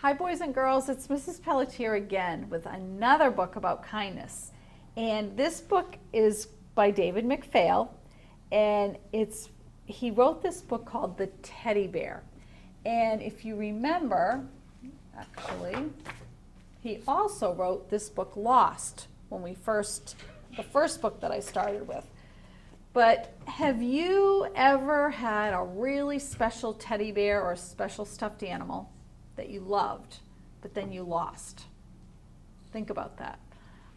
Hi boys and girls, it's Mrs. Pelletier again with another book about kindness. And this book is by David McPhail, and he wrote this book called The Teddy Bear. And if you remember, actually, he also wrote this book Lost, the first book that I started with. But have you ever had a really special teddy bear or a special stuffed animal that you loved, but then you lost? Think about that.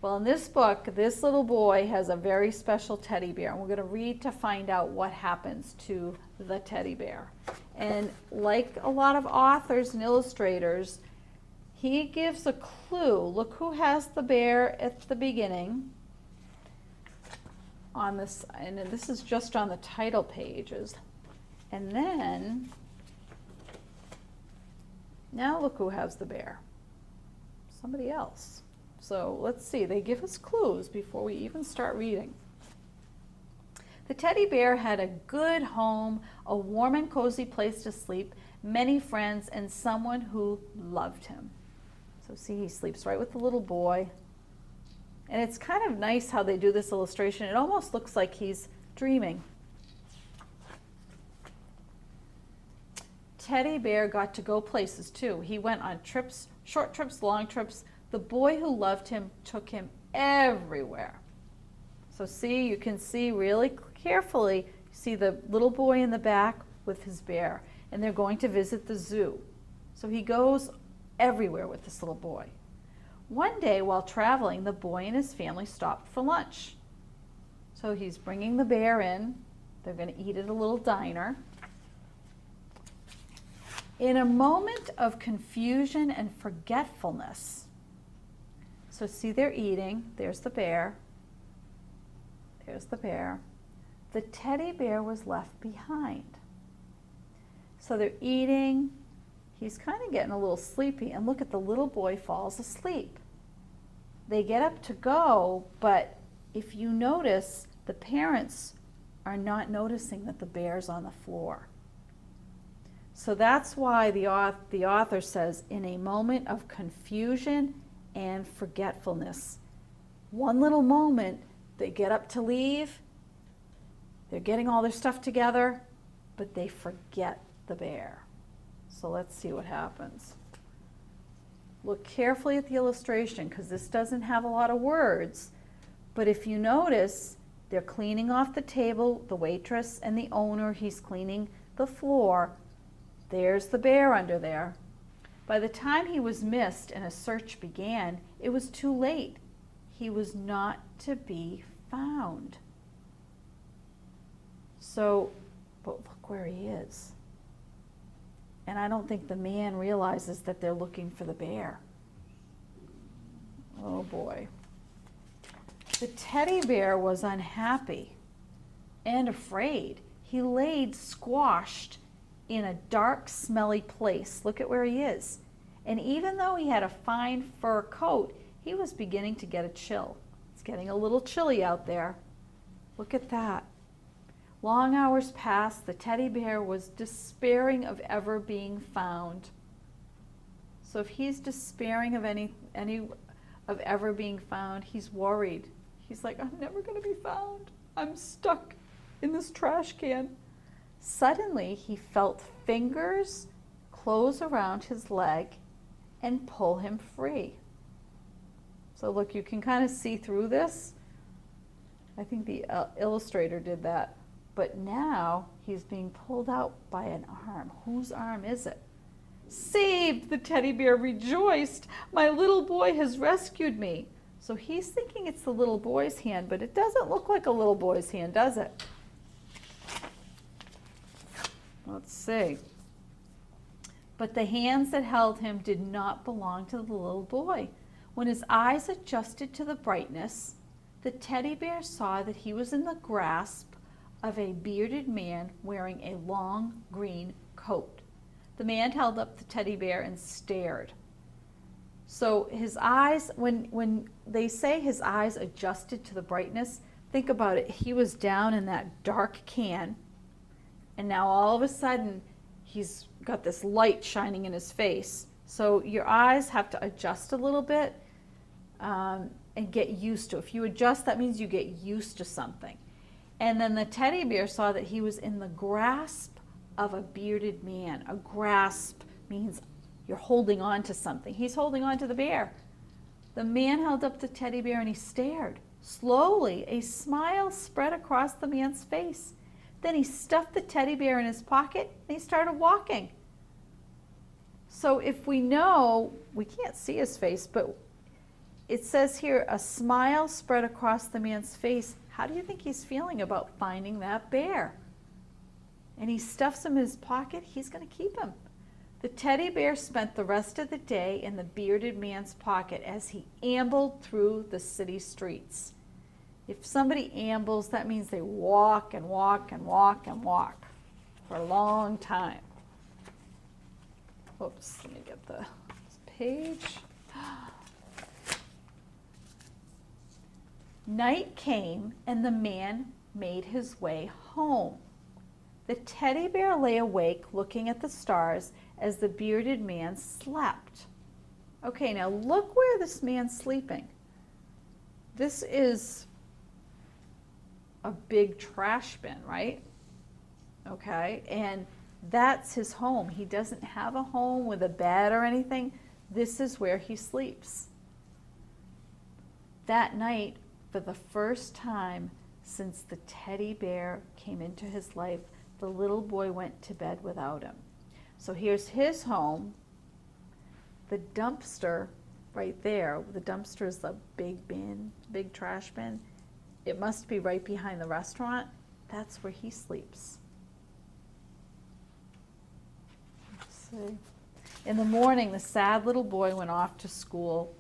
Well, in this book, this little boy has a very special teddy bear, and we're going to read to find out what happens to the teddy bear. And like a lot of authors and illustrators, he gives a clue. Look who has the bear at the beginning on this, and this is just on the title pages. And then, now look who has the bear. Somebody else. So let's see, they give us clues before we even start reading. The teddy bear had a good home, a warm and cozy place to sleep, many friends, and someone who loved him. So see, he sleeps right with the little boy. And it's kind of nice how they do this illustration. It almost looks like he's dreaming. Teddy Bear got to go places too. He went on trips, short trips, long trips. The boy who loved him took him everywhere. So see, you can see really carefully, you see the little boy in the back with his bear, and they're going to visit the zoo. So he goes everywhere with this little boy. One day while traveling, the boy and his family stopped for lunch. So he's bringing the bear in. They're going to eat at a little diner. In a moment of confusion and forgetfulness, so see, they're eating. There's the bear. There's the bear. The teddy bear was left behind. So they're eating. He's kind of getting a little sleepy, and look at the little boy falls asleep. They get up to go, but if you notice, the parents are not noticing that the bear's on the floor. So that's why the author says, in a moment of confusion and forgetfulness. One little moment, they get up to leave, they're getting all their stuff together, but they forget the bear. So let's see what happens. Look carefully at the illustration because this doesn't have a lot of words, but if you notice, they're cleaning off the table, the waitress and the owner, he's cleaning the floor. There's the bear under there. By the time he was missed and a search began, it was too late. He was not to be found. So, but look where he is. And I don't think the man realizes that they're looking for the bear. Oh boy. The teddy bear was unhappy and afraid. He laid squashed in a dark, smelly place. Look at where he is. And even though he had a fine fur coat, he was beginning to get a chill. It's getting a little chilly out there. Look at that. Long hours passed. The teddy bear was despairing of ever being found. So if he's despairing of any of ever being found, he's worried. He's like, I'm never going to be found. I'm stuck in this trash can. Suddenly, he felt fingers close around his leg and pull him free. So look, you can kind of see through this. I think the illustrator did that. But now he's being pulled out by an arm. Whose arm is it? Saved! The teddy bear rejoiced. My little boy has rescued me. So he's thinking it's the little boy's hand, but it doesn't look like a little boy's hand, does it? Let's see. But the hands that held him did not belong to the little boy. When his eyes adjusted to the brightness, the teddy bear saw that he was in the grasp of a bearded man wearing a long green coat. The man held up the teddy bear and stared. So his eyes, when they say his eyes adjusted to the brightness, think about it. He was down in that dark can, and now all of a sudden he's got this light shining in his face. So your eyes have to adjust a little bit and get used to it. If you adjust, that means you get used to something. And then the teddy bear saw that he was in the grasp of a bearded man. A grasp means you're holding on to something. He's holding on to the bear. The man held up the teddy bear and he stared. Slowly, a smile spread across the man's face. Then he stuffed the teddy bear in his pocket and he started walking. So if we know, we can't see his face, but it says here, a smile spread across the man's face. How do you think he's feeling about finding that bear? And he stuffs him in his pocket. He's going to keep him. The teddy bear spent the rest of the day in the bearded man's pocket as he ambled through the city streets. If somebody ambles, that means they walk and walk and walk and walk for a long time. Oops, let me get the page. Night came and the man made his way home. The teddy bear lay awake looking at the stars as the bearded man slept. Okay, now look where this man's sleeping. This is a big trash bin, right? Okay, and that's his home. He doesn't have a home with a bed or anything. This is where he sleeps. That night, for the first time since the teddy bear came into his life, the little boy went to bed without him. So here's his home. The dumpster right there, the dumpster is the big bin, big trash bin. It must be right behind the restaurant. That's where he sleeps. Let's see. In the morning, the sad little boy went off to school.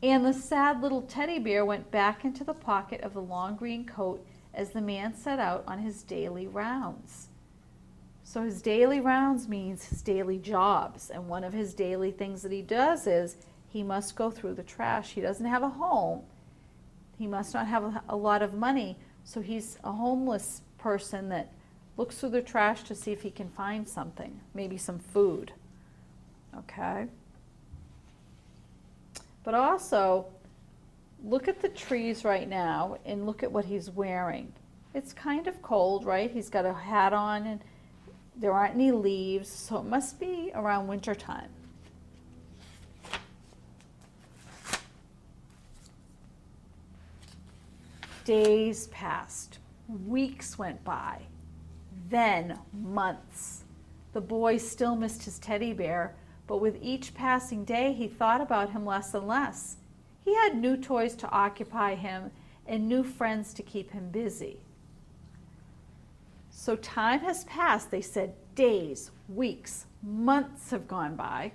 And the sad little teddy bear went back into the pocket of the long green coat as the man set out on his daily rounds. So his daily rounds means his daily jobs. And one of his daily things that he does is he must go through the trash. He doesn't have a home. He must not have a lot of money. So he's a homeless person that looks through the trash to see if he can find something, maybe some food. Okay? But also, look at the trees right now and look at what he's wearing. It's kind of cold, right? He's got a hat on and there aren't any leaves, so it must be around winter time. Days passed, weeks went by, then months. The boy still missed his teddy bear, but with each passing day, he thought about him less and less. He had new toys to occupy him and new friends to keep him busy. So time has passed. They said days, weeks, months have gone by,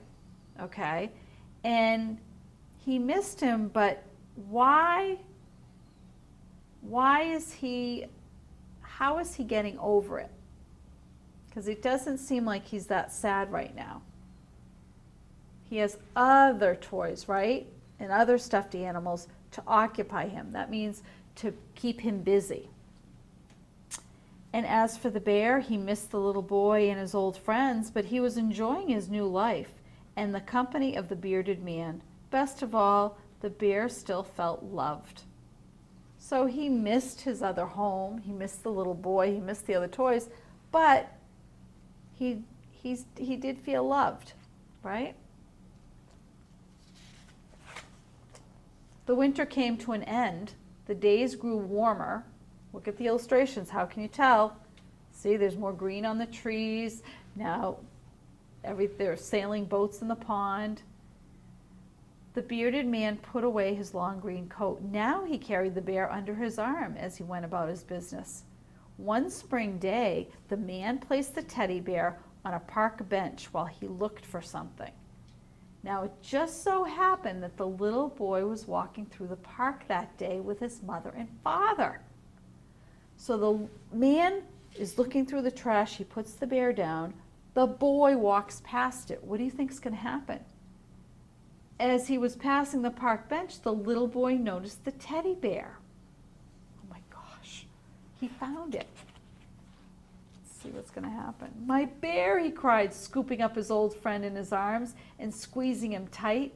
okay? And he missed him, but why is he, how is he getting over it? Because it doesn't seem like he's that sad right now. He has other toys, right? And other stuffed animals to occupy him. That means to keep him busy. And as for the bear, he missed the little boy and his old friends, but he was enjoying his new life and the company of the bearded man. Best of all, the bear still felt loved. So he missed his other home, he missed the little boy, he missed the other toys, but he did feel loved, right? The winter came to an end. The days grew warmer. Look at the illustrations. How can you tell? See, there's more green on the trees. Now, there are sailing boats in the pond. The bearded man put away his long green coat. Now he carried the bear under his arm as he went about his business. One spring day, the man placed the teddy bear on a park bench while he looked for something. Now, it just so happened that the little boy was walking through the park that day with his mother and father. So the man is looking through the trash. He puts the bear down. The boy walks past it. What do you think is going to happen? As he was passing the park bench, the little boy noticed the teddy bear. Oh my gosh, he found it. Let's See what's going to happen. My bear, he cried, scooping up his old friend in his arms and squeezing him tight.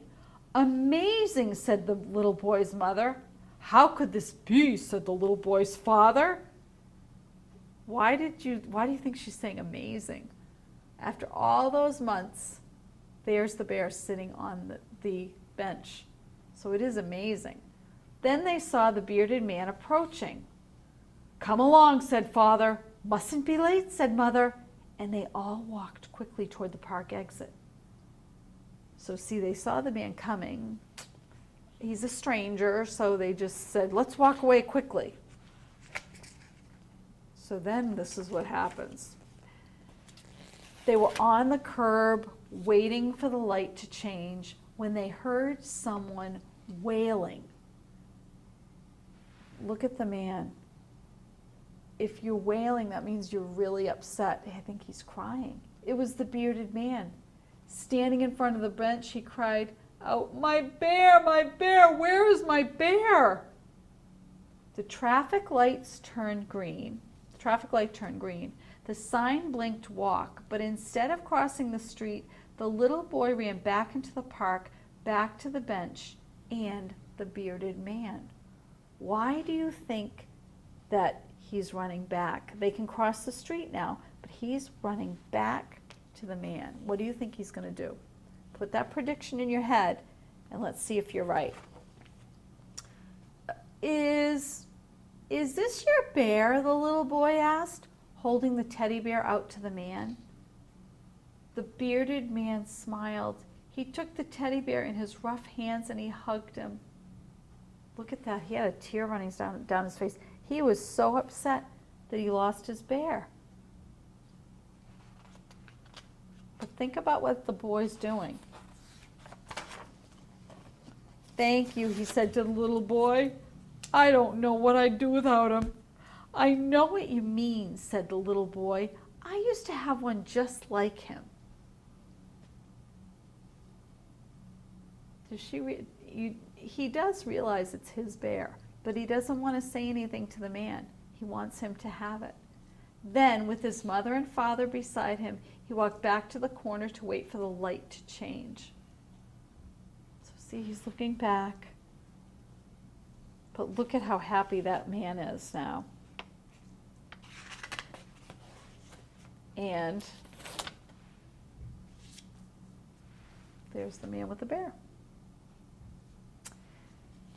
Amazing, said the little boy's mother. How could this be, said the little boy's father. Why do you think she's saying amazing? After all those months, there's the bear sitting on the bench. So it is amazing. Then they saw the bearded man approaching. Come along, said father. Mustn't be late, said mother. And they all walked quickly toward the park exit. So see, they saw the man coming. He's a stranger, so they just said, let's walk away quickly. So then this is what happens. They were on the curb waiting for the light to change when they heard someone wailing. Look at the man. If you're wailing, that means you're really upset. I think he's crying. It was the bearded man. Standing in front of the bench, he cried out, my bear, where is my bear? The traffic lights turned green. The traffic light turned green. The sign blinked walk, but instead of crossing the street, the little boy ran back into the park, back to the bench and the bearded man. Why do you think that he's running back? They can cross the street now, but he's running back to the man. What do you think he's going to do? Put that prediction in your head and let's see if you're right. Is this your bear? The little boy asked, holding the teddy bear out to the man. The bearded man smiled. He took the teddy bear in his rough hands and he hugged him. Look at that. He had a tear running down his face. He was so upset that he lost his bear. But think about what the boy's doing. Thank you, he said to the little boy. I don't know what I'd do without him. I know what you mean, said the little boy. I used to have one just like him. He does realize it's his bear, but he doesn't want to say anything to the man. He wants him to have it. Then, with his mother and father beside him, he walked back to the corner to wait for the light to change. So see, he's looking back. But look at how happy that man is now. And there's the man with the bear.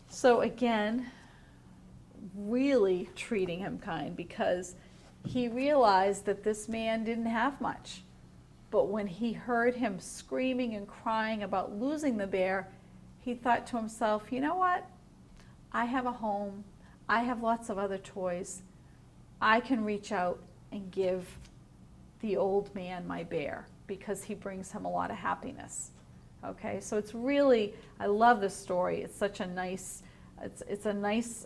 So again, really treating him kind, because he realized that this man didn't have much. But when he heard him screaming and crying about losing the bear, he thought to himself, you know what? I have a home. I have lots of other toys. I can reach out and give the old man my bear because he brings him a lot of happiness. Okay, so it's really, I love this story. It's such a nice, it's a nice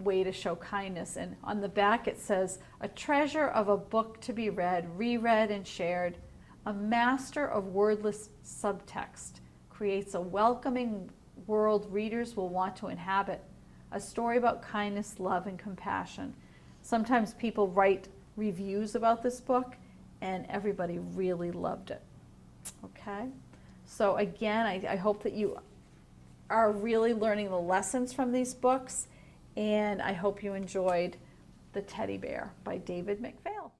way to show kindness. And on the back it says, a treasure of a book to be read, reread and shared, a master of wordless subtext, creates a welcoming world readers will want to inhabit, a story about kindness, love, and compassion. Sometimes people write reviews about this book, and everybody really loved it. Okay? So again, I hope that you are really learning the lessons from these books, and I hope you enjoyed The Teddy Bear by David McPhail.